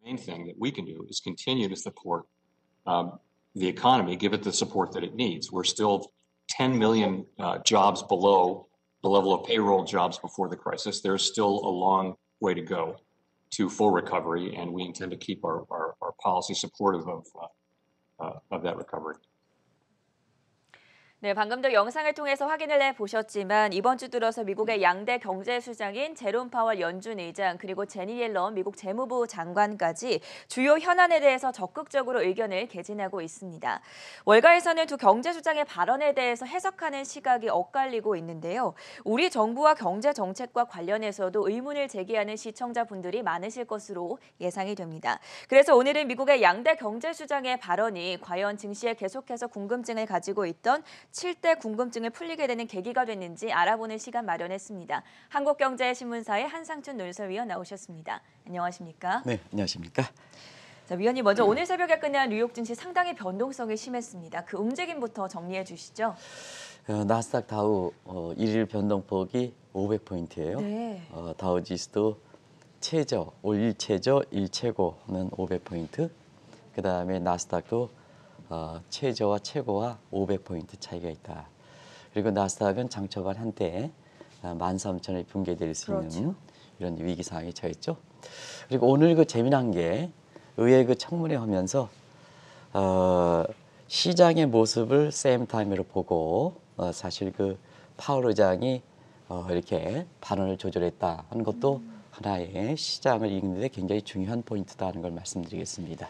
main thing that we can do is continue to support the economy, give it the support that it needs. We're still 10 million jobs below the level of payroll jobs before the crisis. There's still a long way to go to full recovery, and we intend to keep our policy supportive of that recovery. 네, 방금도 영상을 통해서 확인을 해보셨지만 이번 주 들어서 미국의 양대 경제 수장인 제롬 파월 연준 의장 그리고 제니 옐런 미국 재무부 장관까지 주요 현안에 대해서 적극적으로 의견을 개진하고 있습니다. 월가에서는 두 경제 수장의 발언에 대해서 해석하는 시각이 엇갈리고 있는데요. 우리 정부와 경제 정책과 관련해서도 의문을 제기하는 시청자분들이 많으실 것으로 예상이 됩니다. 그래서 오늘은 미국의 양대 경제 수장의 발언이 과연 증시에 계속해서 궁금증을 가지고 있던 7대 궁금증을 풀리게 되는 계기가 됐는지 알아보는 시간 마련했습니다. 한국경제신문사의 한상춘 논설위원 나오셨습니다. 안녕하십니까? 네, 안녕하십니까? 자, 위원님 먼저 오늘 새벽에 끝난 뉴욕 증시 상당히 변동성이 심했습니다. 그 움직임부터 정리해 주시죠. 나스닥 다우 1일 변동폭이 500포인트예요. 네. 다우 지수도 최저, 올 1최저, 1최고는 500포인트. 그다음에 나스닥도 최저와 최고와 500포인트 차이가 있다. 그리고 나스닥은 장 초반 한때 13,000을 붕괴될 수 있는 그렇죠. 이런 위기 상황에 처했죠. 그리고 오늘 그 재미난 게 의회 그 청문회 하면서 시장의 모습을 세임 타임으로 보고 사실 그 파월 의장이 이렇게 발언을 조절했다 하는 것도 하나의 시장을 읽는 데 굉장히 중요한 포인트다 하는 걸 말씀드리겠습니다.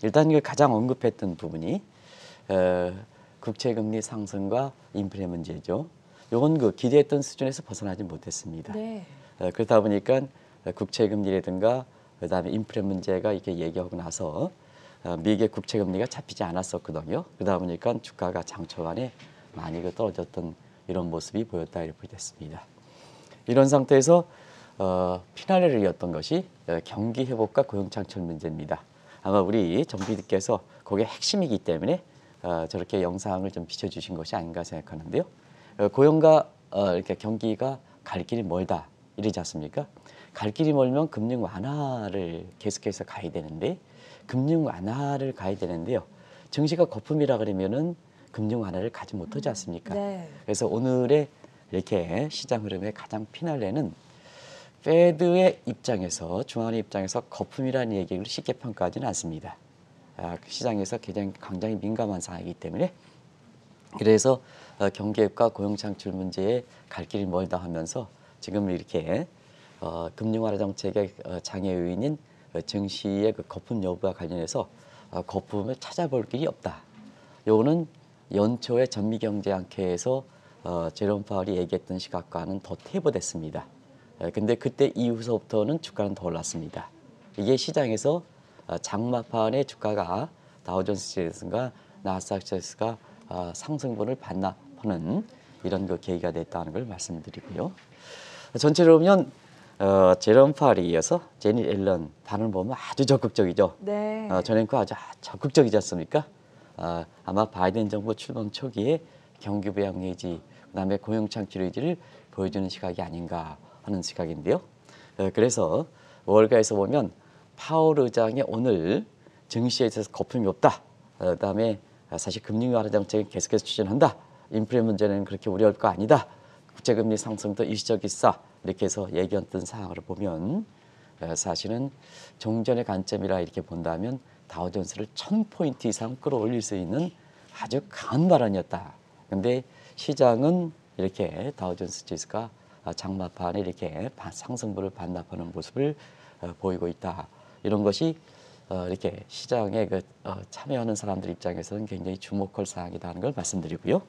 일단 가장 언급했던 부분이 국채금리 상승과 인플레 문제죠. 이건 그 기대했던 수준에서 벗어나지 못했습니다. 네. 그러다 보니까 국채금리라든가 그다음에 인플레 문제가 이렇게 얘기하고 나서 미국의 국채금리가 잡히지 않았었거든요. 그러다 보니까 주가가 장 초반에 많이 떨어졌던 이런 모습이 보였다 이렇게 됐습니다. 이런 상태에서 피날레를 이었던 것이 경기 회복과 고용 창출 문제입니다. 아마 우리 정 PD께서 그게 핵심이기 때문에 저렇게 영상을 좀 비춰주신 것이 아닌가 생각하는데요. 고용과 이렇게 경기가 갈 길이 멀다 이러지 않습니까? 갈 길이 멀면 금융 완화를 계속해서 가야 되는데 금융 완화를 가야 되는데요. 증시가 거품이라 그러면은 금융 완화를 가지 못하지 않습니까? 네. 그래서 오늘의 이렇게 시장 흐름의 가장 피날레는 페드의 입장에서 중앙은행 입장에서 거품이라는 얘기를 쉽게 평가하지는 않습니다. 시장에서 굉장히 민감한 상황이기 때문에 그래서 경기회복과 고용 창출 문제에 갈 길이 멀다 하면서 지금 이렇게 금융 완화 정책의 장애 요인인 증시의 그 거품 여부와 관련해서 거품을 찾아볼 길이 없다. 요거는 연초에 전미경제학회에서 제롬 파월이 얘기했던 시각과는 더 퇴보됐습니다. 근데 그때 이후서부터는 주가는 더 올랐습니다. 이게 시장에서 장마판의 주가가 다우존스지수가 나스닥 지수가 상승분을 반납하는 이런 그 계기가 됐다는 걸 말씀드리고요. 전체로 보면 제롬 파월에 이어서 제니 옐런 발언을 보면 아주 적극적이죠. 네. 전행과 아주 적극적이지 않습니까? 아마 바이든 정부 출범 초기에 경기 부양 의지, 그다음에 고용 창출 의지를 보여주는 시각이 아닌가 하는 시각인데요. 그래서 월가에서 보면 파월 의장의 오늘 증시에 있어서 거품이 없다. 그다음에 사실 금융 완화 정책은 계속해서 추진한다. 인플레 문제는 그렇게 우려할 거 아니다. 국제금리 상승도 일시적이다. 이렇게 해서 얘기했던 상황을 보면 사실은 종전의 관점이라 이렇게 본다면 다우존스를 1000포인트 이상 끌어올릴 수 있는 아주 강한 발언이었다. 그런데 시장은 이렇게 다우존스 지수가 장마판에 이렇게 상승분을 반납하는 모습을 보이고 있다. 이런 것이 이렇게 시장에 참여하는 사람들 입장에서는 굉장히 주목할 사항이다 하는 걸 말씀드리고요.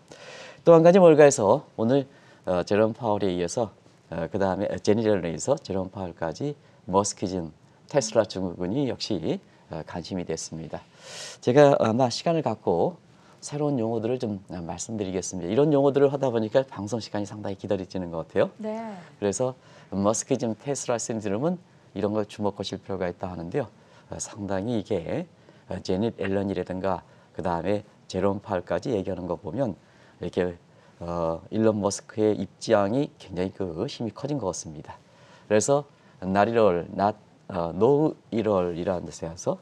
또 한 가지 월가에서 오늘 제롬 파월에 이어서 그 다음에 제니 옐런에 이어서 제롬 파월까지 머스크진 테슬라 증후군이 역시 관심이 됐습니다. 제가 아마 시간을 갖고 새로운 용어들을 좀 말씀드리겠습니다. 이런 용어들을 하다 보니까 방송 시간이 상당히 기다려지는 것 같아요. 네. 그래서 머스크즘 테슬라 신드롬은 이런 걸 주목하실 필요가 있다 하는데요. 상당히 이게 제닛 앨런이라든가 그 다음에 제롬 파월까지 얘기하는 거 보면 이렇게 일론 머스크의 입장이 굉장히 그 힘이 커진 것 같습니다. 그래서 not at all, not no 일월이라는 데서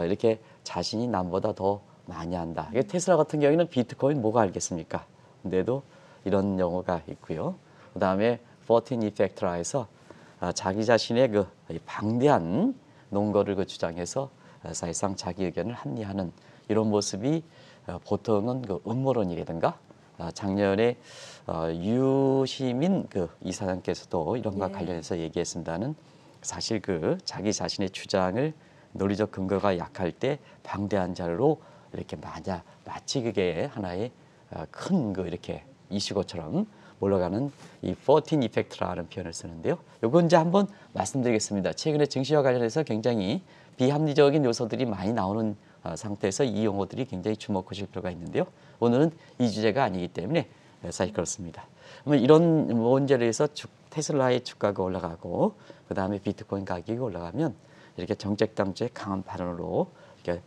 이렇게 자신이 남보다 더 많이 한다. 이게 테슬라 같은 경우에는 비트코인 뭐가 알겠습니까? 근데도 이런 용어가 있고요. 그다음에 14 이펙트라 해서 자기 자신의 그 방대한 논거를 그 주장해서 사실상 자기 의견을 합리화하는 이런 모습이 보통은 그 음모론이라든가 작년에 유시민 그 이사장께서도 이런과 관련해서 얘기했습니다는 사실 그 자기 자신의 주장을 논리적 근거가 약할 때 방대한 자료로 이렇게 마치 그게 하나의 큰 그 이렇게 이슈고처럼 몰려가는 이 14 이펙트라는 표현을 쓰는데요. 요건 이제 한번 말씀드리겠습니다. 최근에 증시와 관련해서 굉장히 비합리적인 요소들이 많이 나오는 상태에서 이 용어들이 굉장히 주목하실 필요가 있는데요. 오늘은 이 주제가 아니기 때문에 사실 그렇습니다. 그러면 이런 문제를 해서 테슬라의 주가가 올라가고 그다음에 비트코인 가격이 올라가면 이렇게 정책 당주의 강한 발언으로 이렇게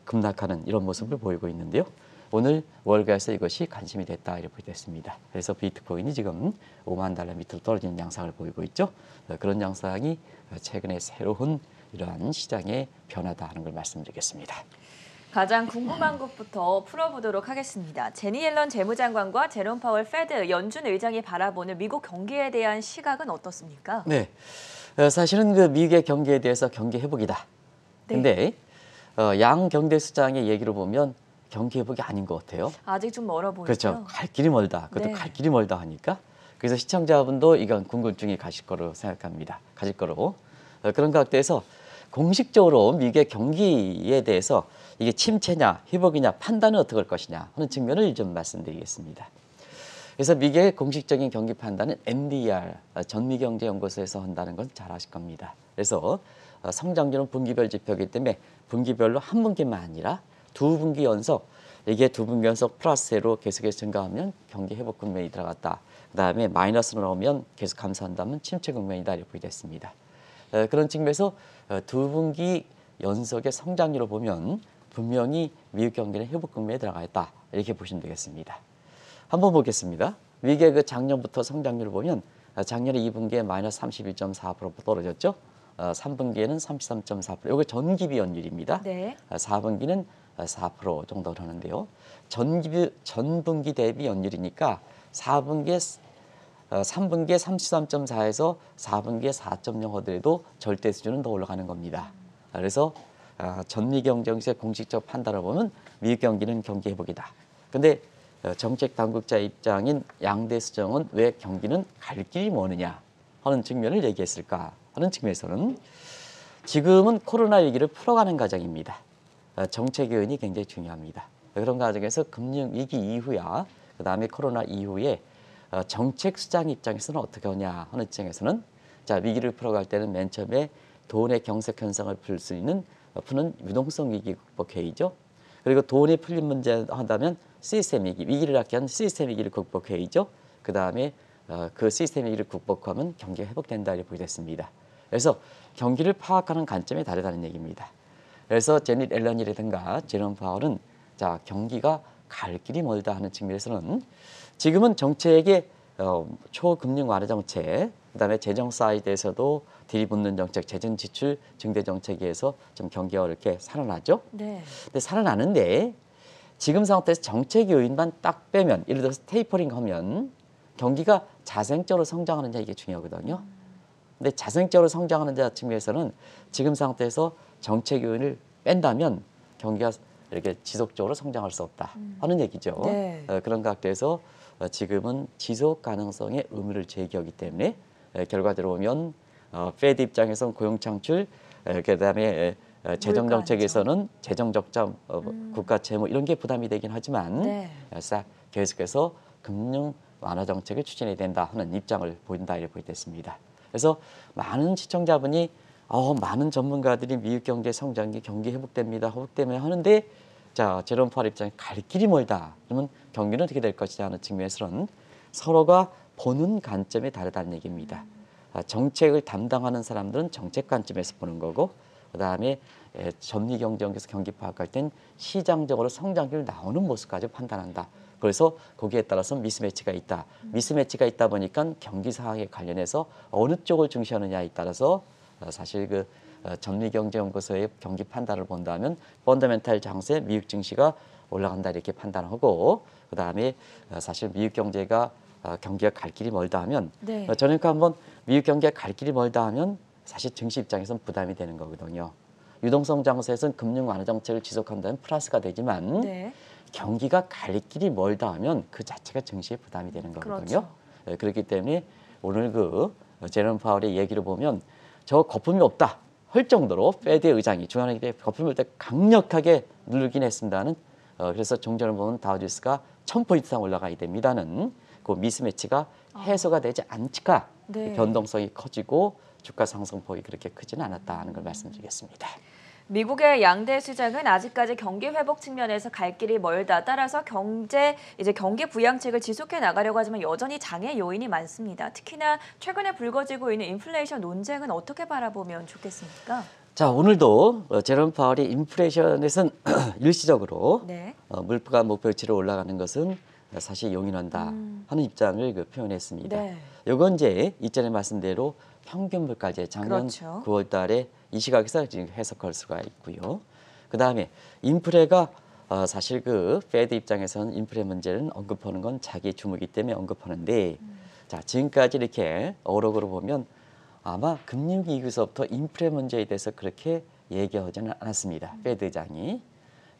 급락하는 이런 모습을 보이고 있는데요. 오늘 월가에서 이것이 관심이 됐다 이렇게 됐습니다. 그래서 비트코인이 지금 5만 달러 밑으로 떨어지는 양상을 보이고 있죠. 그런 양상이 최근에 새로운 이러한 시장의 변화다 하는 걸 말씀드리겠습니다. 가장 궁금한 것부터 풀어보도록 하겠습니다. 제니 옐런 재무장관과 제롬 파월 페드 연준 의장이 바라보는 미국 경기에 대한 시각은 어떻습니까? 네, 사실은 그 미국의 경기에 대해서 경기 회복이다. 근데 양 경제 수장의 얘기를 보면 경기 회복이 아닌 것 같아요. 아직 좀 멀어 보이죠? 그렇죠. 갈 길이 멀다. 그것도 네. 갈 길이 멀다 하니까. 그래서 시청자분도 이건 궁금증이 가실 거로 생각합니다. 가질 거로. 그런 각도에서 공식적으로 미국의 경기에 대해서 이게 침체냐 회복이냐 판단은 어떻게 할 것이냐 하는 측면을 좀 말씀드리겠습니다. 그래서 미국의 공식적인 경기 판단은 NDR, 전미경제연구소에서 한다는 건 잘 아실 겁니다. 그래서 성장률은 분기별 지표이기 때문에 분기별로 한 분기만 아니라 두 분기 연속, 이게 두 분기 연속 플러스로 계속해서 증가하면 경기 회복 국면이 들어갔다. 그다음에 마이너스로 나오면 계속 감소한다면 침체 국면이다 이렇게 됐습니다. 그런 측면에서 두 분기 연속의 성장률을 보면 분명히 미국 경기는 회복 국면에 들어가 있다 이렇게 보시면 되겠습니다. 한번 보겠습니다. 미국의 그 작년부터 성장률을 보면 작년에 2분기에 마이너스 31.4% 떨어졌죠. 3분기에는 33.4%. 이게 전기비 연율입니다. 네. 4분기는 4% 정도 하는데요. 전분기 대비 연율이니까 3분기에 33.4에서 4분기에 4.0 하더라도 절대 수준은 더 올라가는 겁니다. 그래서 전미경제의 공식적 판단을 보면 미국 경기는 경기 회복이다. 근데 정책 당국자 입장인 양대 수정은 왜 경기는 갈 길이 뭐느냐 하는 측면을 얘기했을까 하는 측면에서는 지금은 코로나 위기를 풀어가는 과정입니다. 정책 요인이 굉장히 중요합니다. 그런 과정에서 금융 위기 이후야 그다음에 코로나 이후에 정책 수장 입장에서는 어떻게 하냐 하는 입장에서는 자 위기를 풀어갈 때는 맨 처음에 돈의 경색 현상을 푸는 유동성 위기 극복 회의죠. 그리고 돈이 풀린 문제 한다면 시스템 위기, 위기를 갖게 한 시스템 위기를 극복 회의죠. 그다음에 그 시스템 위기를 극복하면 경기가 회복된다 이렇게 보겠습니다. 그래서 경기를 파악하는 관점이 다르다는 얘기입니다. 그래서 제니 옐런이라든가 제롬 파월은 자 경기가 갈 길이 멀다 하는 측면에서는 지금은 정책의 초금융 완화 정책, 그다음에 재정 사이드에서도 들이붓는 정책, 재정 지출 증대 정책에 의해서 좀 경기가 이렇게 살아나죠. 네. 근데 살아나는데 지금 상태에서 정책 요인만 딱 빼면 예를 들어서 테이퍼링 하면 경기가 자생적으로 성장하느냐 이게 중요하거든요. 근데 자생적으로 성장하는 자 측면에서는 지금 상태에서 정책 요인을 뺀다면 경기가 이렇게 지속적으로 성장할 수 없다 하는 얘기죠. 네. 그런 각도에서 지금은 지속 가능성의 의무를 제기하기 때문에 결과적으로 보면 페드 입장에서는 고용 창출, 그다음에 재정 물가 정책에서는 재정 적자, 국가 채무 이런 게 부담이 되긴 하지만 네. 계속해서 금융 완화 정책을 추진해야 된다 하는 입장을 보인다 이렇게 보겠습니다. 그래서 많은 시청자분이 많은 전문가들이 미국 경제 성장기 경기 회복됩니다. 회복되면 하는데 자 제롬 파월 입장에 갈 길이 멀다. 그러면 경기는 어떻게 될 것이냐 하는 측면에서는 서로가 보는 관점이 다르다는 얘기입니다. 정책을 담당하는 사람들은 정책 관점에서 보는 거고 그다음에 전미경제에서 경기 파악할 땐 시장적으로 성장률 나오는 모습까지 판단한다. 그래서 거기에 따라서 미스매치가 있다. 미스매치가 있다 보니까 경기 상황에 관련해서 어느 쪽을 중시하느냐에 따라서 사실 그 전미경제연구소의 경기 판단을 본다면 펀더멘탈 장세 미국 증시가 올라간다 이렇게 판단하고 그다음에 사실 미국 경제가 경기가 갈 길이 멀다 하면 네. 저녁에 한번 미국 경기가 갈 길이 멀다 하면 사실 증시 입장에서는 부담이 되는 거거든요. 유동성 장세에서는 금융 완화 정책을 지속한다면 플러스가 되지만 네. 경기가 갈 길이 멀다 하면 그 자체가 증시에 부담이 되는 거거든요. 그렇죠. 그렇기 때문에 오늘 그 제롬 파월의 얘기를 보면 저 거품이 없다 할 정도로 페드 의장이 중앙은행에 대해 거품이 없다 강력하게 누르긴 했습니다는 그래서 종전을 보면 다우지수가 1000포인트 이상 올라가야 됩니다는 그 미스매치가 해소가 되지 않을까 네. 변동성이 커지고 주가 상승폭이 그렇게 크지는 않았다는 걸 말씀드리겠습니다. 미국의 양대 시장은 아직까지 경기 회복 측면에서 갈 길이 멀다. 따라서 경기 부양책을 지속해 나가려고 하지만 여전히 장애 요인이 많습니다. 특히나 최근에 불거지고 있는 인플레이션 논쟁은 어떻게 바라보면 좋겠습니까? 자, 오늘도 제롬 파월이 인플레이션에서는 일시적으로 네. 물가 목표치로 올라가는 것은 사실 용인한다 하는 입장을 표현했습니다. 네. 이건 이제 이전에 말씀대로 평균 물가제 작년 그렇죠. 9월 달에 이 시각에서 지금 해석할 수가 있고요. 그다음에 인플레가 사실 그 페드 입장에서는 인플레 문제는 언급하는 건 자기 주무기 때문에 언급하는데 자, 지금까지 이렇게 어록으로 보면 아마 금융위기에서부터 인플레 문제에 대해서 그렇게 얘기하지는 않았습니다. 페드 의장이.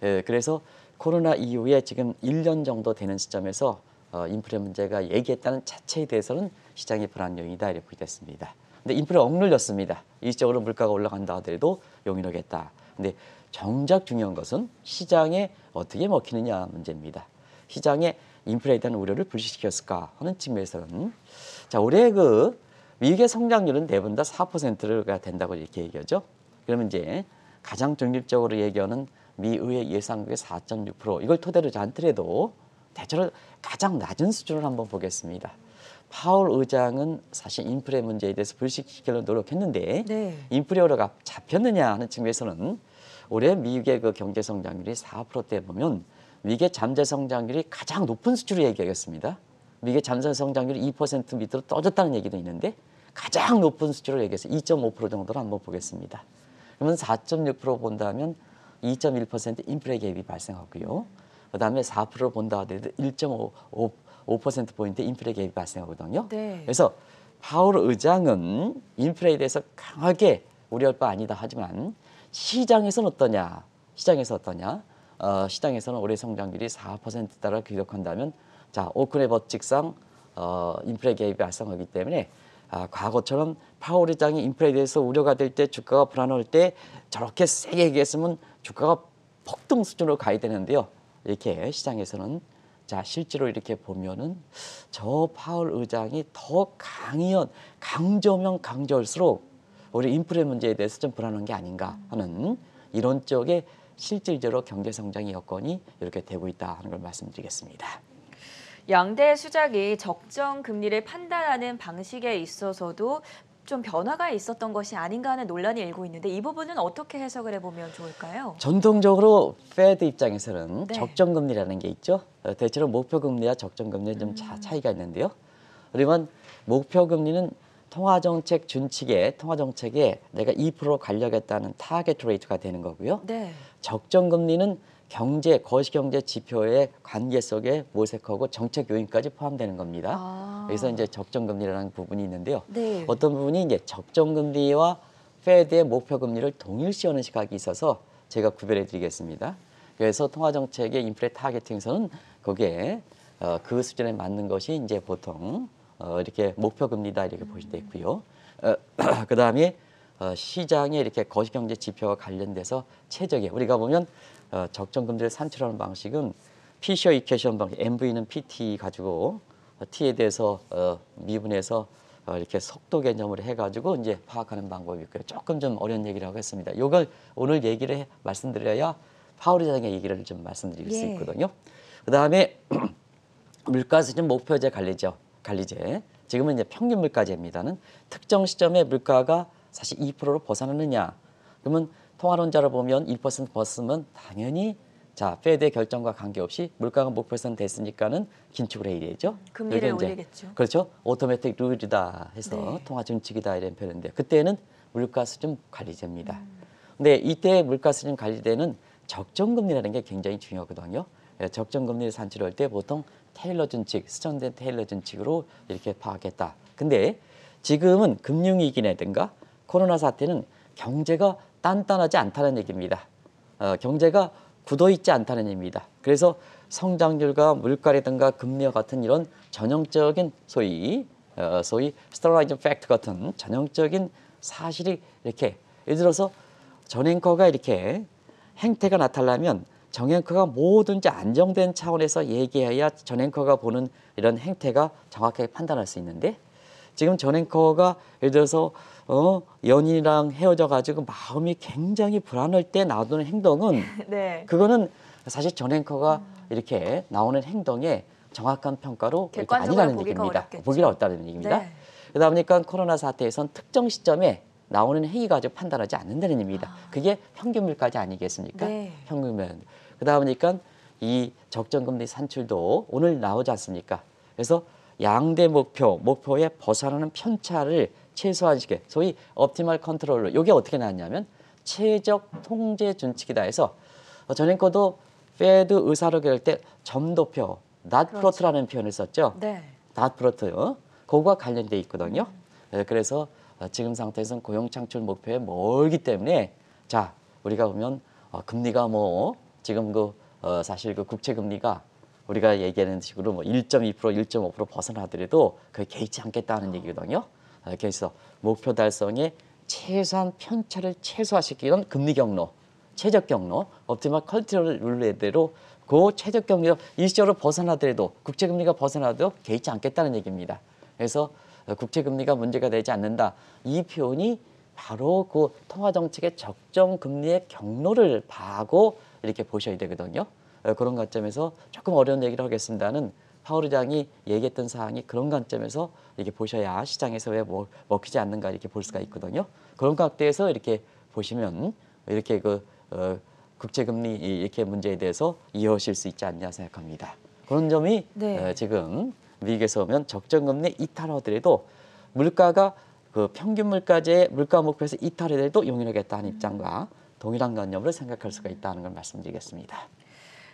그래서 코로나 이후에 지금 1년 정도 되는 시점에서 인플레 문제가 얘기했다는 자체에 대해서는 시장의 불안 요인이다 이렇게 됐습니다. 근데 인플레 억눌렸습니다. 일시적으로 물가가 올라간다 하더라도 용인하겠다. 근데 정작 중요한 것은 시장에 어떻게 먹히느냐 문제입니다. 시장에 인플레에 대한 우려를 불식시켰을까 하는 측면에서는 자, 올해 그 미국의 성장률은 대부분 다 4%가 된다고 이렇게 얘기하죠. 그러면 이제 가장 중립적으로 얘기하는 미의회 예상국의 4.6% 이걸 토대로 않더라도 대체로 가장 낮은 수준을 한번 보겠습니다. 파월 의장은 사실 인플레 문제에 대해서 불식시키려고 노력했는데 네. 인플레가 잡혔느냐 하는 측면에서는 올해 미국의 그 경제 성장률이 4%대 보면 미국의 잠재 성장률이 가장 높은 수치로 얘기하겠습니다. 미국의 잠재 성장률이 2% 밑으로 떨어졌다는 얘기도 있는데 가장 높은 수치로 얘기해서 2.5% 정도로 한번 보겠습니다. 그러면 4.6% 본다면 2.1% 인플레 갭이 발생하고요. 그다음에 4%를 본다 하더라도 1.5%포인트 인플레 갭이 발생하거든요. 네. 그래서 파월 의장은 인플레에 대해서 강하게 우려할 바 아니다 하지만 시장에서는 어떠냐? 시장에서는 올해 성장률이 4%따라 기록한다면 자, 오크의 법칙상 인플레 갭이 발생하기 때문에 과거처럼 파월 의장이 인플레에 대해서 우려가 될 때 주가가 불안할 때 저렇게 세게 얘기했으면 주가가 폭등 수준으로 가야 되는데요. 이렇게 시장에서는 자, 실제로 이렇게 보면은 저 파월 의장이 더 강조면 강조할수록 우리 인플레 문제에 대해서 좀 불안한 게 아닌가 하는 이런 쪽에 실질적으로 경제 성장의 여건이 이렇게 되고 있다 하는 걸 말씀드리겠습니다. 양대 수장이 적정 금리를 판단하는 방식에 있어서도 좀 변화가 있었던 것이 아닌가 하는 논란이 일고 있는데 이 부분은 어떻게 해석을 해보면 좋을까요? 전통적으로 페드 입장에서는 네. 적정금리라는 게 있죠. 대체로 목표금리와 적정금리는 좀 차이가 있는데요. 그러면 목표금리는 통화정책 준칙에 통화정책에 내가 2% 가려겠다는 타겟 레이트가 되는 거고요. 네. 적정금리는 거시경제 지표의 관계 속에 모색하고 정책 요인까지 포함되는 겁니다. 그래서 이제 적정금리라는 부분이 있는데요. 네. 어떤 부분이 이제 적정금리와 페드의 목표금리를 동일시하는 시각이 있어서 제가 구별해 드리겠습니다. 그래서 통화정책의 인플레 타겟팅에서는 거기에 그 수준에 맞는 것이 이제 보통 이렇게 목표금리다 이렇게 보시면 되고요. 그다음에 시장에 이렇게 거시경제 지표와 관련돼서 최적의 우리가 보면 적정금리를 산출하는 방식은 피셔 이퀘이션 방식, MV는 PT 가지고 T에 대해서 미분해서 이렇게 속도 개념으로 해가지고 이제 파악하는 방법이 있고요. 조금 좀 어려운 얘기를 하고 있습니다. 이걸 오늘 얘기를 말씀드려야 파월 의장의 얘기를 좀 말씀드릴 수 있거든요. 그다음에 물가 수준 목표제 관리제. 지금은 이제 평균 물가제입니다는 특정 시점에 물가가 사실 2%로 벗어나느냐. 그러면 통화론자로 보면 1% 벗으면 당연히 자, 페드의 결정과 관계없이 물가가 목표선 됐으니까는 긴축을 해야 되죠. 금리를 올리겠죠. 그렇죠. 오토매틱 룰이다 해서 네. 통화 준칙이다 이런 표현인데 그때는 물가 수준 관리제입니다. 근데 이때 물가 수준 관리제는 적정금리라는 게 굉장히 중요하거든요. 적정금리를 산출할 때 보통 테일러 준칙, 수정된 테일러 준칙으로 이렇게 파악했다. 근데 지금은 금융위기라든가 코로나 사태는 경제가 단단하지 않다는 얘기입니다. 경제가 굳어있지 않다는 얘기입니다. 그래서 성장률과 물가라든가 금리와 같은 이런 전형적인 소위 스토라이징 팩트 같은 전형적인 사실이 이렇게 예를 들어서 전앵커가 이렇게 행태가 나타나면 정앵커가 뭐든지 안정된 차원에서 얘기해야 전앵커가 보는 이런 행태가 정확하게 판단할 수 있는데 지금 전앵커가 예를 들어서 연인이랑 헤어져 가지고 마음이 굉장히 불안할 때 나오는 행동은 네. 그거는 사실 전앵커가 이렇게 나오는 행동에 정확한 평가로 이렇게 객관적으로 아니라는 보기가 얘기입니다. 어렵겠죠. 보기가 어렵다는 얘기입니다. 네. 그러다 보니까 코로나 사태에선 특정 시점에 나오는 행위 가지고 판단하지 않는다는 얘기입니다. 그게 평균 물가지 아니겠습니까? 네. 평균 물. 그러다 보니까 이 적정금리 산출도 오늘 나오지 않습니까? 그래서 양대 목표에 벗어나는 편차를 최소화시켜 소위 옵티멀 컨트롤로 이게 어떻게 나왔냐면 최적 통제 준칙이다 해서 전앵커도 페드 의사로 결할 때 점도표, 낫프로트라는 표현을 썼죠. 네. 낫프로트, 그거와 관련돼 있거든요. 그래서 지금 상태에서는 고용 창출 목표에 멀기 때문에 자 우리가 보면 금리가 뭐 지금 사실 그 국채 금리가 우리가 얘기하는 식으로 뭐 1.2%, 1.5% 벗어나더라도 그게 개의치 않겠다는 얘기거든요. 그래서 목표 달성에 최소한 편차를 최소화시키는 금리 경로, 최적 경로, 옵티멀 컨트롤 룰대로 그 최적 경로 일시적으로 벗어나더라도 국채 금리가 벗어나도 개의치 않겠다는 얘기입니다. 그래서 국채 금리가 문제가 되지 않는다. 이 표현이 바로 그 통화 정책의 적정 금리의 경로를 봐고 이렇게 보셔야 되거든요. 그런 관점에서 조금 어려운 얘기를 하겠습니다는 파월 의장이 얘기했던 사항이 그런 관점에서 이렇게 보셔야 시장에서 왜 먹히지 않는가 이렇게 볼 수가 있거든요. 그런 각도에서 이렇게 보시면 이렇게 국채금리 이렇게 문제에 대해서 이해하실 수 있지 않냐 생각합니다. 그런 점이 네. 지금 미국에서 보면 적정금리 이탈하더라도 물가가 그 평균 물가제 물가 목표에서 이탈하더라도 용인하겠다는 입장과 동일한 관념으로 생각할 수가 있다는 걸 말씀드리겠습니다.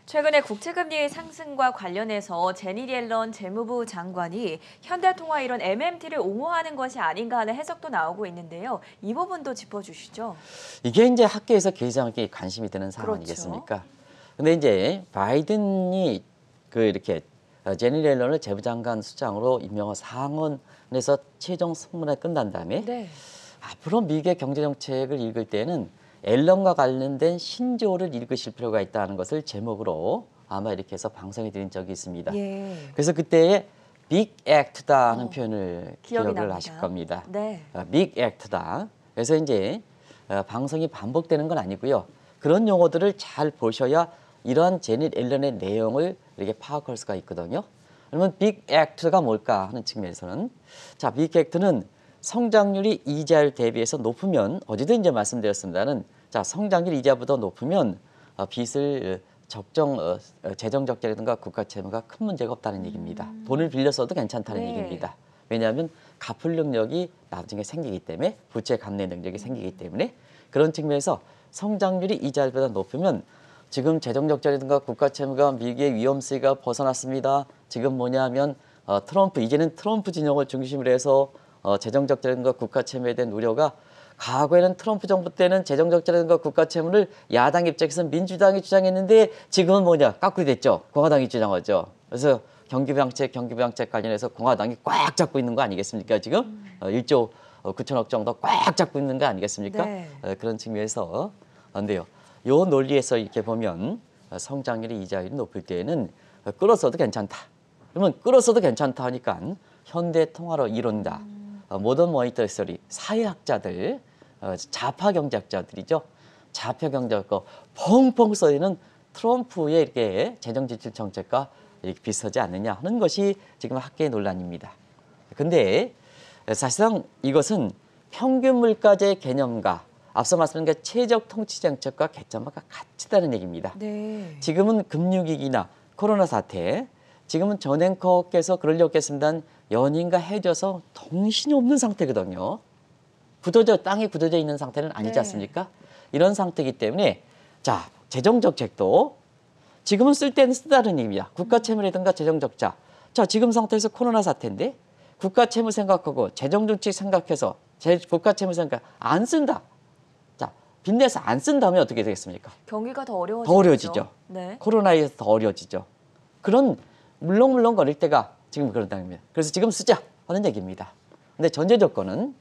최근에 국채금리 상승과 관련해서 제니 옐런 재무부 장관이 현대통화 이런 MMT를 옹호하는 것이 아닌가 하는 해석도 나오고 있는데요. 이 부분도 짚어주시죠. 이게 이제 학계에서 굉장히 관심이 드는 사안 그렇죠. 아니겠습니까? 근데 이제 바이든이 이렇게 제니 옐런을 재무장관 수장으로 임명한 상원에서 최종 승문에 끝난 다음에 네. 앞으로 미국의 경제 정책을 읽을 때는 앨런과 관련된 신조어를 읽으실 필요가 있다는 것을 제목으로 아마 이렇게 해서 방송해 드린 적이 있습니다. 예. 그래서 그때의 빅 액트다는 표현을 기억이 기억을 납니다. 하실 겁니다. 네. 빅 액트다. 그래서 이제 방송이 반복되는 건 아니고요. 그런 용어들을 잘 보셔야 이러한 제닛 앨런의 내용을 이렇게 파악할 수가 있거든요. 그러면 빅 액트가 뭘까 하는 측면에서는 자, 빅 액트는 성장률이 이자율 대비해서 높으면 어제도 이제 말씀드렸습니다는 자 성장률 이자보다 높으면 빚을 재정 적자라든가 국가 채무가 큰 문제가 없다는 얘기입니다. 돈을 빌렸어도 괜찮다는 네. 얘기입니다. 왜냐하면 갚을 능력이 나중에 생기기 때문에 부채 감내 능력이 생기기 때문에 그런 측면에서 성장률이 이자율보다 높으면 지금 재정 적자라든가 국가 채무가 미국의 위험수위가 벗어났습니다. 지금 뭐냐면 이제는 트럼프 진영을 중심으로 해서 재정 적자라든가 국가 채무에 대한 우려가 과거에는 트럼프 정부 때는 재정 적자라든가 국가 채무를 야당 입장에서 민주당이 주장했는데 지금은 뭐냐 깎고 됐죠. 공화당이 주장하죠. 그래서 경기부양책 관련해서 공화당이 꽉 잡고 있는 거 아니겠습니까? 지금 1조 9천억 정도 꽉 잡고 있는 거 아니겠습니까? 네. 그런 측면에서 안 돼요. 요 논리에서 이렇게 보면 성장률이 이자율이 높을 때에는 끌어서도 괜찮다. 그러면 끌어서도 괜찮다 하니까 현대 통화로 이론다. 모던 모니터 스터디 사회학자들, 좌파 경제학자들이죠. 좌파 경제학과 펑펑 쏘이는 트럼프의 이렇게 재정 지출 정책과 이렇게 비슷하지 않느냐 하는 것이 지금 학계의 논란입니다. 근데 사실상 이것은 평균 물가제 개념과 앞서 말씀드린 게 최적 통치 정책과 개념과 같다는 얘기입니다. 네. 지금은 금융위기나 코로나 사태, 지금은 전 앵커께서 그러려고 했습니다. 연인과 헤어져서 정신이 없는 상태거든요. 땅이 굳어져 있는 상태는 아니지 네. 않습니까? 이런 상태이기 때문에 자, 재정 정책도 지금은 쓸 때는 쓰다는 얘기입니다. 국가 채무라든가 재정 적자. 자, 지금 상태에서 코로나 사태인데 국가 채무 생각하고 재정 정책 생각해서 국가 채무 생각 안 쓴다. 자, 빚내서 안 쓴다면 어떻게 되겠습니까? 경기가 더 어려워지죠. 더 어려워지죠. 네. 코로나에 의해서 더 어려워지죠. 그런 물렁물렁거릴 때가 지금 그런 당입니다. 그래서 지금 쓰자 하는 얘기입니다. 근데 전제 조건은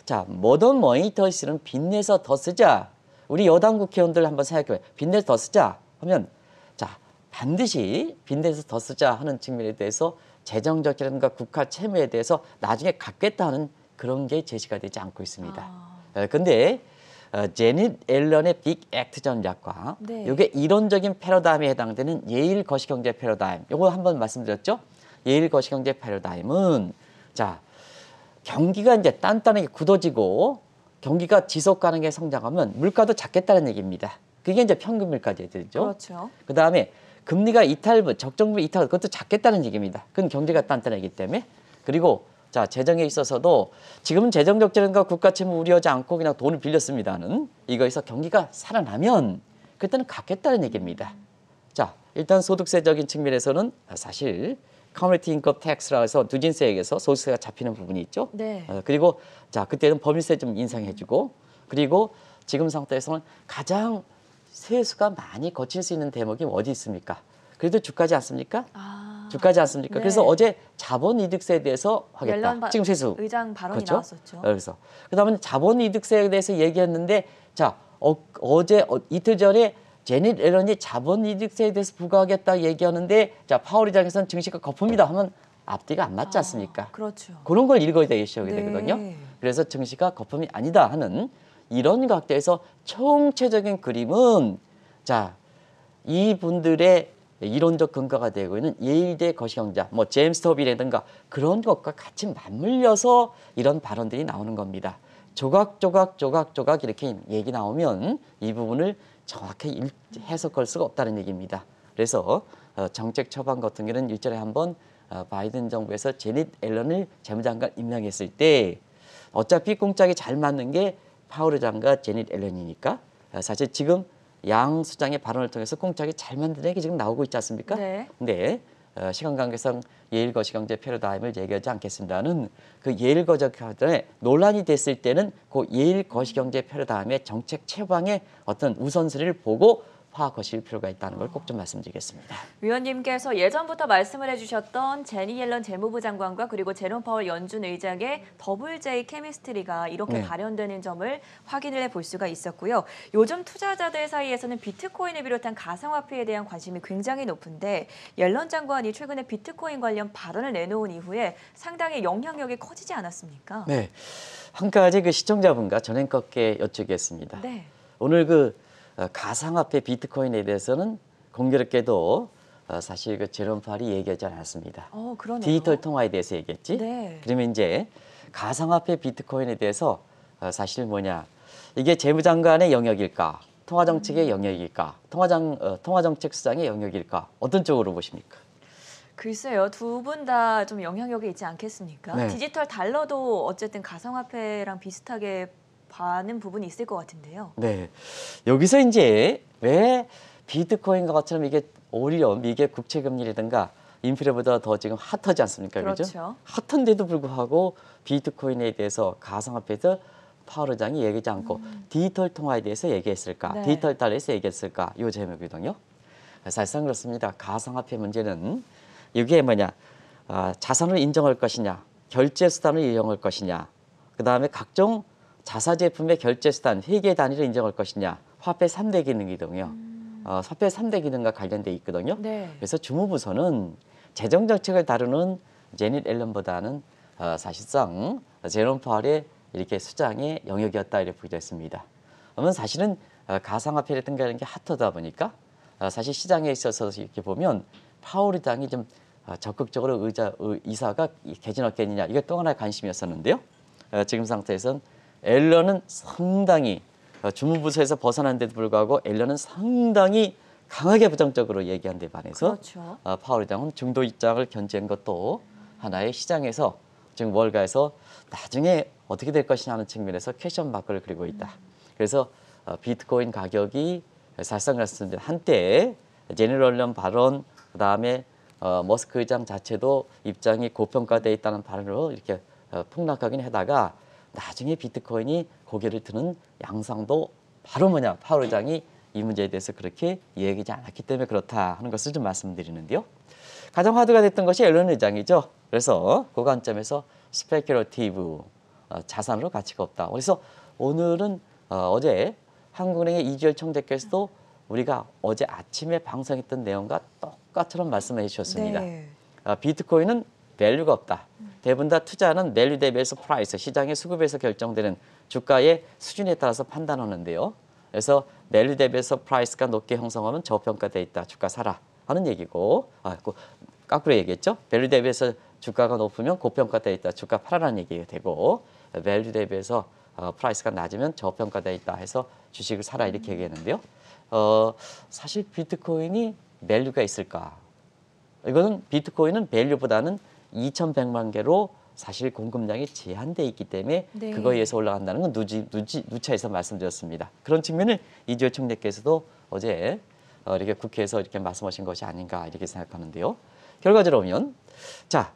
자, 모던 모니터스는 빚내서 더 쓰자. 우리 여당 국회의원들 한번 생각해봐요. 빚내서 더 쓰자 하면 자, 반드시 빚내서 더 쓰자 하는 측면에 대해서 재정적이라든가 국가 채무에 대해서 나중에 갚겠다는 그런 게 제시가 되지 않고 있습니다. 근데 제닛 앨런의 빅 액트 전략과 네. 이게 이론적인 패러다임에 해당되는 예일 거시경제 패러다임. 요거 한번 말씀드렸죠. 예일 거시경제 패러다임은 자, 경기가 이제 단단하게 굳어지고 경기가 지속 가능하게 성장하면 물가도 작겠다는 얘기입니다. 그게 이제 평균 물가제도죠. 그렇죠. 그다음에 금리가 적정부 이탈 그것도 작겠다는 얘기입니다. 그건 경제가 단단하기 때문에. 그리고 자, 재정에 있어서도 지금은 재정 적자과 국가 채무 우려하지 않고 그냥 돈을 빌렸습니다는 이거에서 경기가 살아나면 그때는 갚겠다는 얘기입니다. 자, 일단 소득세적인 측면에서는 사실 커뮤니티 인컴 텍스라 해서 누진세액에서 소득세가 잡히는 부분이 있죠. 네. 그리고 자, 그때는 법인세 좀 인상해주고 그리고 지금 상태에서는 가장 세수가 많이 거칠 수 있는 대목이 어디 있습니까? 그래도 주가지 않습니까? 주가지 않습니까? 네. 그래서 어제 자본이득세에 대해서 하겠다. 지금 세수. 의장 발언이 그렇죠? 나왔었죠. 그래서 그다음에 자본이득세에 대해서 얘기했는데 자, 어제 이틀 전에 제닛 앨런이 자본이득세에 대해서 부과하겠다 얘기하는데 자, 파월 의장에서는 증시가 거품이다 하면 앞뒤가 안 맞지 않습니까? 그렇죠. 그런 걸 읽어야 되셔야 네. 되거든요. 그래서 증시가 거품이 아니다 하는 이런 각도에서 총체적인 그림은 자, 이분들의 이론적 근거가 되고 있는 예일대 거시경자, 뭐 제임스 터비라든가 그런 것과 같이 맞물려서 이런 발언들이 나오는 겁니다. 조각 이렇게 얘기 나오면 이 부분을 정확히 해석할 수가 없다는 얘기입니다. 그래서 정책 처방 같은 경우는 일전에 한번 바이든 정부에서 제닛 앨런을 재무장관 임명했을 때 어차피 꽁짝이 잘 맞는 게 파월 의장과 제닛 앨런이니까 사실 지금 양 수장의 발언을 통해서 꽁짝이 잘 만드는 게 지금 나오고 있지 않습니까? 네. 근데 시간 관계상 예일 거시경제 패러다임을 얘기하지 않겠습니다는 그 예일 거시경제 논란이 됐을 때는 그 예일 거시경제 패러다임의 정책 처방의 어떤 우선순위를 보고 파악하실 필요가 있다는 걸 꼭 좀 말씀드리겠습니다. 위원님께서 예전부터 말씀을 해주셨던 제니 옐런 재무부 장관과 그리고 제롬 파월 연준 의장의 더블 J 케미스트리가 이렇게 네. 발현되는 점을 확인을 해볼 수가 있었고요. 요즘 투자자들 사이에서는 비트코인을 비롯한 가상화폐에 대한 관심이 굉장히 높은데 옐런 장관이 최근에 비트코인 관련 발언을 내놓은 이후에 상당히 영향력이 커지지 않았습니까? 네, 한 가지 그 시청자분과 전행껏게 여쭙겠습니다. 네. 오늘 그 가상화폐 비트코인에 대해서는 공교롭게도 사실 그 제롬 파월이 얘기하지 않았습니다. 그러네요. 디지털 통화에 대해서 얘기했지. 네. 그러면 이제 가상화폐 비트코인에 대해서 사실 뭐냐 이게 재무장관의 영역일까, 통화정책의 영역일까, 통화정책 수장의 영역일까 어떤 쪽으로 보십니까? 글쎄요, 두 분 다 좀 영향력이 있지 않겠습니까? 네. 디지털 달러도 어쨌든 가상화폐랑 비슷하게 봐는 부분이 있을 것 같은데요. 네, 여기서 이제 왜 비트코인과 것처럼 이게 오히려 미개 국채 금리라든가 인플레보다 더 지금 핫하지 않습니까? 그렇죠. 핫한데도 불구하고 비트코인에 대해서 가상화폐에서 파월 의장이 얘기하지 않고 디지털 통화에 대해서 얘기했을까? 네. 디지털 달러에서 얘기했을까? 이 제목이거든요. 사실상 그렇습니다. 가상화폐 문제는 이게 뭐냐? 자산을 인정할 것이냐? 결제 수단을 이용할 것이냐? 그다음에 각종 자사 제품의 결제 수단, 회계 단위를 인정할 것이냐? 화폐 3대 기능이거든요. 화폐 3대 기능과 관련돼 있거든요. 네. 그래서 주무부서는 재정 정책을 다루는 제닛 앨런보다는 사실상 제롬 파월의 이렇게 수장의 영역이었다 이렇게 보기도 했습니다. 그러면 사실은 가상화폐라든가 이런 게 핫하다 보니까 사실 시장에 있어서 이렇게 보면 파월 의장이 좀 적극적으로 이사가 개진했겠느냐 이게 또 하나의 관심이었었는데요. 지금 상태에서는 앨런은 상당히 주무부서에서 벗어난데도 불구하고 앨런은 상당히 강하게 부정적으로 얘기한 데 반해서 그렇죠. 파월 의장은 중도 입장을 견지한 것도 하나의 시장에서 지금 월가에서 나중에 어떻게 될 것이냐 하는 측면에서 퀘션 마크를 그리고 있다. 그래서 비트코인 가격이 사실상 말씀드린 한때 제네럴런 발언, 그다음에 머스크 의장 자체도 입장이 고평가되어 있다는 발언으로 이렇게 폭락하긴 하다가 나중에 비트코인이 고개를 드는 양상도 바로 파월 의장이 이 문제에 대해서 그렇게 이야기하지 않았기 때문에 그렇다 하는 것을 좀 말씀드리는데요. 가장 화두가 됐던 것이 앨런 의장이죠. 그래서 그 관점에서 스페큘러티브 자산으로 가치가 없다. 그래서 오늘은 어제 한국은행의 이주열 총재께서도 우리가 어제 아침에 방송했던 내용과 똑같처럼 말씀을 해주셨습니다. 네. 비트코인은 밸류가 없다. 대부분 다 투자는 밸류 대비해서 프라이스, 시장의 수급에서 결정되는 주가의 수준에 따라서 판단하는데요. 그래서 밸류 대비해서 프라이스가 높게 형성하면 저평가되어 있다. 주가 사라 하는 얘기고, 거꾸로 얘기했죠. 밸류 대비해서 주가가 높으면 고평가되어 있다. 주가 팔아라는 얘기가 되고, 밸류 대비해서 프라이스가 낮으면 저평가되어 있다 해서 주식을 사라 이렇게 얘기했는데요. 사실 비트코인이 밸류가 있을까? 이거는 비트코인은 밸류보다는 2,100만 개로 사실 공급량이 제한돼 있기 때문에 네. 그거에 의해서 올라간다는 건 누차에서 말씀드렸습니다. 그런 측면을 이주열 총재께서도 어제 이렇게 국회에서 이렇게 말씀하신 것이 아닌가 이렇게 생각하는데요. 결과적으로 보면 자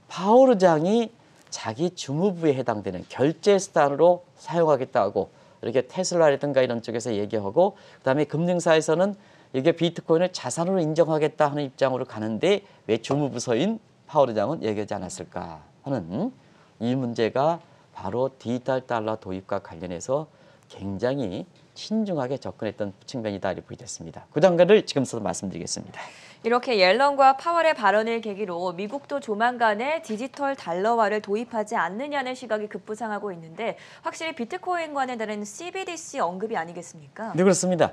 파월 의장이 자기 주무부에 해당되는 결제 수단으로 사용하겠다고 이렇게 테슬라라든가 이런 쪽에서 얘기하고 그다음에 금융사에서는 이게 비트코인을 자산으로 인정하겠다 하는 입장으로 가는데 왜 주무부서인 파월 의장은 얘기하지 않았을까 하는 이 문제가 바로 디지털 달러 도입과 관련해서 굉장히 신중하게 접근했던 측면이다 이렇게 보이됐습니다. 그 단계를 지금부터 말씀드리겠습니다. 이렇게 옐런과 파월의 발언을 계기로 미국도 조만간에 디지털 달러화를 도입하지 않느냐는 시각이 급부상하고 있는데 확실히 비트코인과는 다른 CBDC 언급이 아니겠습니까? 네, 그렇습니다.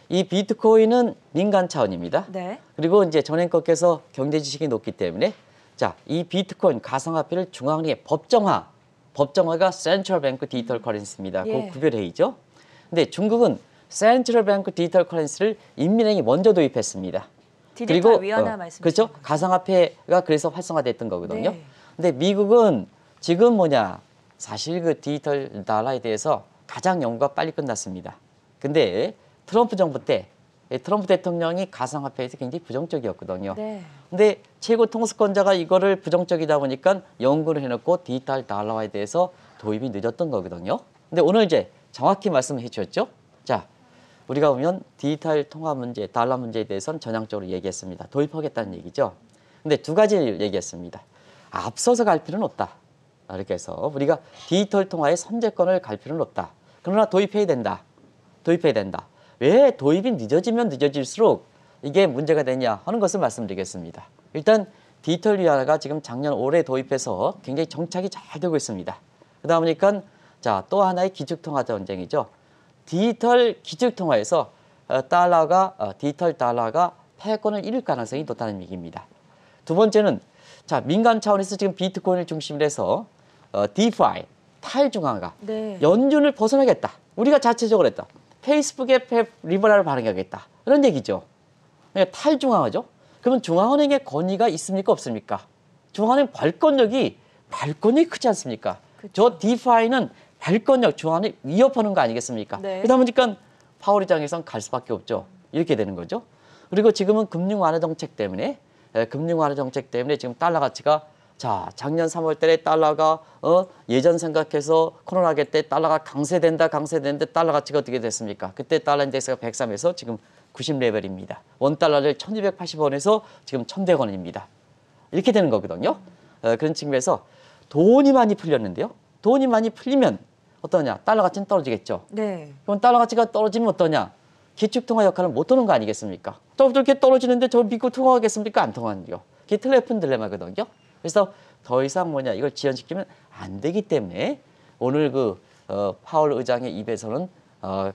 이 비트코인은 민간 차원입니다. 네. 그리고 이제 전행껏께서 경제 지식이 높기 때문에 이 비트코인 가상화폐를 중앙은행의 법정화가 센트럴 뱅크 디지털 커런시입니다. 예. 그 구별회의죠. 근데 중국은 센트럴 뱅크 디지털 커런시를 인민행이 먼저 도입했습니다. 디지털 위안화 말씀이시죠? 그렇죠. 가상화폐가 그래서 활성화됐던 거거든요. 네. 근데 미국은 지금 사실 그 디지털 달러에 대해서 가장 연구가 빨리 끝났습니다. 근데 트럼프 정부 때 트럼프 대통령이 가상화폐에 대해서 굉장히 부정적이었거든요. 네. 근데 최고 통수권자가 이거를 부정적이다 보니까 연구를 해놓고 디지털 달러화에 대해서 도입이 늦었던 거거든요. 근데 오늘 이제 정확히 말씀해 주셨죠. 자, 우리가 보면 디지털 통화 문제, 달러 문제에 대해서는 전향적으로 얘기했습니다. 도입하겠다는 얘기죠. 근데 두 가지를 얘기했습니다. 앞서서 갈 필요는 없다. 이렇게 해서 우리가 디지털 통화에 선제권을 갈 필요는 없다. 그러나 도입해야 된다. 왜 도입이 늦어지면 늦어질수록 이게 문제가 되냐 하는 것을 말씀드리겠습니다. 일단 디지털 위안화가 지금 작년 올해 도입해서 굉장히 정착이 잘 되고 있습니다. 그러다 보니까 또 하나의 기축통화 전쟁이죠. 디지털 기축통화에서 디지털 달러가 패권을 잃을 가능성이 높다는 얘기입니다. 두 번째는 민간 차원에서 지금 비트코인을 중심으로 해서 DeFi, 탈중앙화, 네. 연준을 벗어나겠다. 우리가 자체적으로 했다. 페이스북에 리버럴을 발행하겠다. 이런 얘기죠. 탈중앙화죠. 그러면 중앙은행의 권위가 있습니까? 없습니까? 중앙은행 발권력이 크지 않습니까? 그쵸. 저 DeFi는 발권력 중앙은행 위협하는 거 아니겠습니까? 네. 그러다 보니까 파월 의장에선 갈 수밖에 없죠. 이렇게 되는 거죠. 그리고 지금은 금융 완화 정책 때문에 지금 달러 가치가 작년 3월 달에 달러가 예전 생각해서 코로나 때 달러가 강세되는데 달러 가치가 어떻게 됐습니까? 그때 달러 인덱스가 103에서 지금 90 레벨입니다. 원 달러를 1,280원에서 지금 1,100원입니다. 이렇게 되는 거거든요. 그런 측면에서 돈이 많이 풀렸는데요. 돈이 많이 풀리면 어떠냐? 달러 가치는 떨어지겠죠. 네. 그럼 달러 가치가 떨어지면 어떠냐? 기축통화 역할을 못 하는 거 아니겠습니까? 저렇게 떨어지는데 저 미국 통화하겠습니까? 안 통하는데요. 그게 텔레폰 딜레마거든요. 그래서 더 이상 이걸 지연시키면 안 되기 때문에 오늘 파월 의장의 입에서는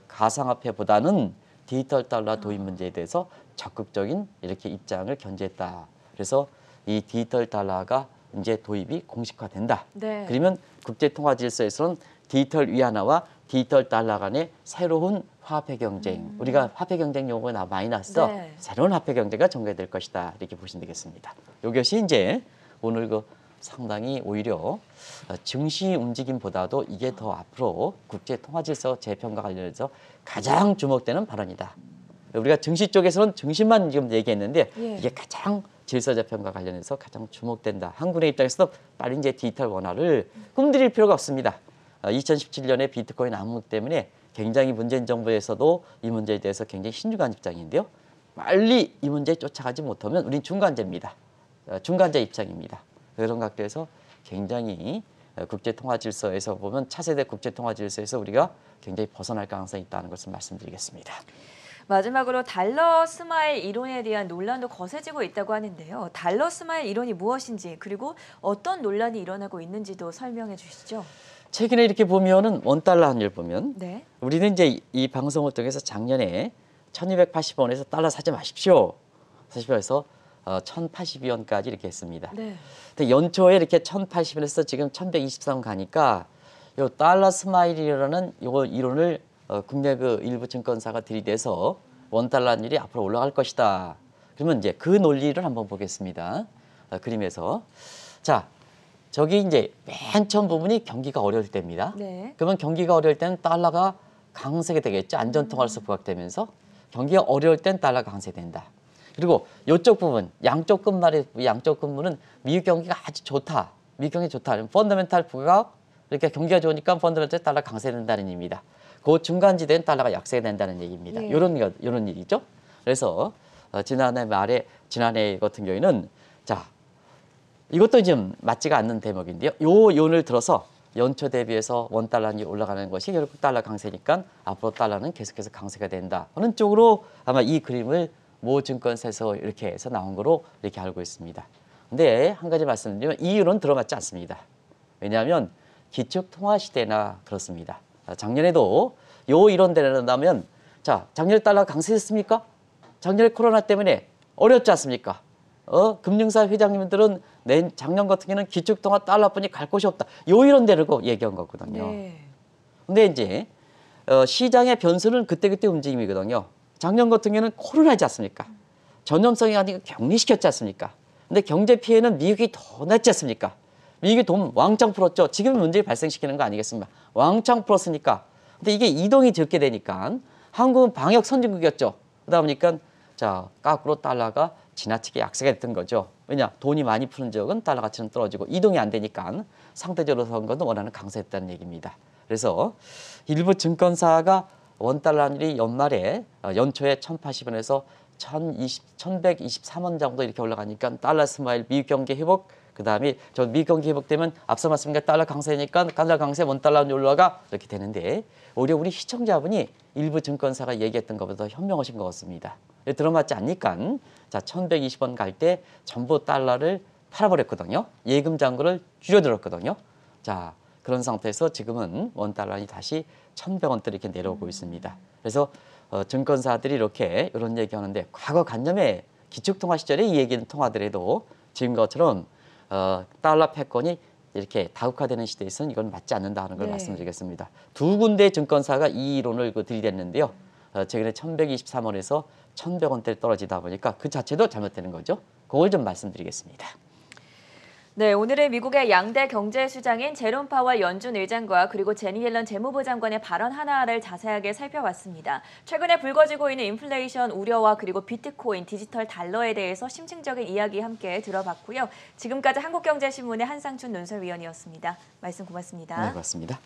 가상화폐보다는 디지털 달러 도입 문제에 대해서 적극적인 이렇게 입장을 견지했다. 그래서 이 디지털 달러가 이제 도입이 공식화된다. 네. 그러면 국제통화 질서에서는 디지털 위안화와 디지털 달러 간의 새로운 화폐 경쟁, 우리가 화폐 경쟁 용어가 많이 나왔어. 네. 새로운 화폐 경쟁가 전개될 것이다. 이렇게 보시면 되겠습니다. 이것이 이제 오늘 상당히 오히려 증시 움직임보다도 이게 더 앞으로 국제 통화 질서 재평가 관련해서 가장 주목되는 발언이다. 우리가 증시 쪽에서는 증시만 지금 얘기했는데 예. 이게 가장 질서 재평가 관련해서 가장 주목된다. 한국의 입장에서도 빨리 이제 디지털 원화를 꿈들일 필요가 없습니다. 2017년에 비트코인 암흑 때문에 굉장히 문재인 정부에서도 이 문제에 대해서 굉장히 신중한 입장인데요. 빨리 이 문제에 쫓아가지 못하면 우린 중간자입니다. 중간자 입장입니다. 그런 각도에서 굉장히 국제 통화 질서에서 보면 차세대 국제 통화 질서에서 우리가 굉장히 벗어날 가능성이 있다는 것을 말씀드리겠습니다. 마지막으로 달러 스마일 이론에 대한 논란도 거세지고 있다고 하는데요. 달러 스마일 이론이 무엇인지 그리고 어떤 논란이 일어나고 있는지도 설명해 주시죠. 최근에 이렇게 보면은 원달러 환율 보면 네. 우리는 이제 이 방송을 통해서 작년에 1280원에서 달러 사지 마십시오. 해서 1082원까지 이렇게 했습니다. 네. 근데 연초에 이렇게 1080원에서 지금 1123원 가니까 요 달러 스마일이라는 요 이론을 국내 그 일부 증권사가 들이대서 원달러 환율이 앞으로 올라갈 것이다. 그러면 이제 그 논리를 한번 보겠습니다. 그림에서. 자, 저기 이제 맨 처음 부분이 경기가 어려울 때입니다. 네. 그러면 경기가 어려울 때는 달러가 강세가 되겠죠. 안전통화로서 부각되면서 경기가 어려울 땐 달러가 강세된다. 그리고 이쪽 부분, 양쪽 끝문은 미국 경기가 아주 좋다. 미국 경기 좋다. 펀더멘탈 부각, 이렇게 경기가 좋으니까 펀더멘탈 달러 강세된다는 의미입니다. 그 중간지대는 달러가 약세된다는 얘기입니다. 예. 이런 일이죠. 그래서 지난해 같은 경우에는 자 이것도 좀 맞지가 않는 대목인데요. 요 요를 들어서 연초 대비해서 원달러이 올라가는 것이 결국 달러 강세니까 앞으로 달러는 계속해서 강세가 된다. 하는 쪽으로 아마 이 그림을 모 증권사에서 이렇게 해서 나온 거로 이렇게 알고 있습니다. 근데 한 가지 말씀드리면 이 이론은 들어맞지 않습니다. 왜냐하면 기축 통화 시대나 그렇습니다. 작년에도 요 이론대로 한다면 자 작년에 달러 강세했습니까? 작년에 코로나 때문에 어렵지 않습니까? 금융사 회장님들은 작년 같은 경우는 기축통화 달러뿐이 갈 곳이 없다. 요 이론 대로 얘기한 거거든요. 네. 근데 이제 시장의 변수는 그때그때 움직임이거든요. 작년 같은 경우는 코로나지 않습니까? 전염성이 아니고 격리시켰지 않습니까? 근데 경제 피해는 미국이 더 냈지 않습니까? 미국이 돈 왕창 풀었죠. 지금 문제 발생시키는 거 아니겠습니까? 왕창 풀었으니까. 근데 이게 이동이 적게 되니까 한국은 방역 선진국이었죠. 그러다 보니까 자 거꾸로 달러가 지나치게 약세가 됐던 거죠. 왜냐 돈이 많이 푸는 지역은 달러 가치는 떨어지고 이동이 안 되니까 상대적으로 선거는 원하는 강세했다는 얘기입니다. 그래서 일부 증권사가 원달러 환율이 연초에 1080원에서 1123원 정도 이렇게 올라가니까 달러 스마일 미국 경기 회복 그다음에 저 미국 경기 회복되면 앞서 말씀드린 달러 강세니까 달러 강세 원달러 환율 올라가 이렇게 되는데 오히려 우리 시청자분이 일부 증권사가 얘기했던 것보다 현명하신 것 같습니다. 들어맞지 않으니까 자 1120원 갈 때 전부 달러를 팔아버렸거든요. 예금 잔고를 줄여들었거든요. 자 그런 상태에서 지금은 원달러이 다시 1100원대 이렇게 내려오고 있습니다. 그래서 증권사들이 이렇게 이런 얘기하는데 과거 간념에 기축통화 시절에 이 얘기는 통하더라도 지금 것처럼 달러 패권이 이렇게 다국화되는 시대에서는 이건 맞지 않는다는 걸 네. 말씀드리겠습니다. 두 군데 증권사가 이 이론을 들이댔는데요. 최근에 1123원에서 1100원대를 떨어지다 보니까 그 자체도 잘못되는 거죠. 그걸 좀 말씀드리겠습니다. 네, 오늘은 미국의 양대 경제 수장인 제롬 파월 연준 의장과 그리고 제니 옐런 재무부 장관의 발언 하나를 자세하게 살펴봤습니다. 최근에 불거지고 있는 인플레이션 우려와 그리고 비트코인, 디지털 달러에 대해서 심층적인 이야기 함께 들어봤고요. 지금까지 한국경제신문의 한상춘 논설위원이었습니다. 말씀 고맙습니다. 네, 고맙습니다.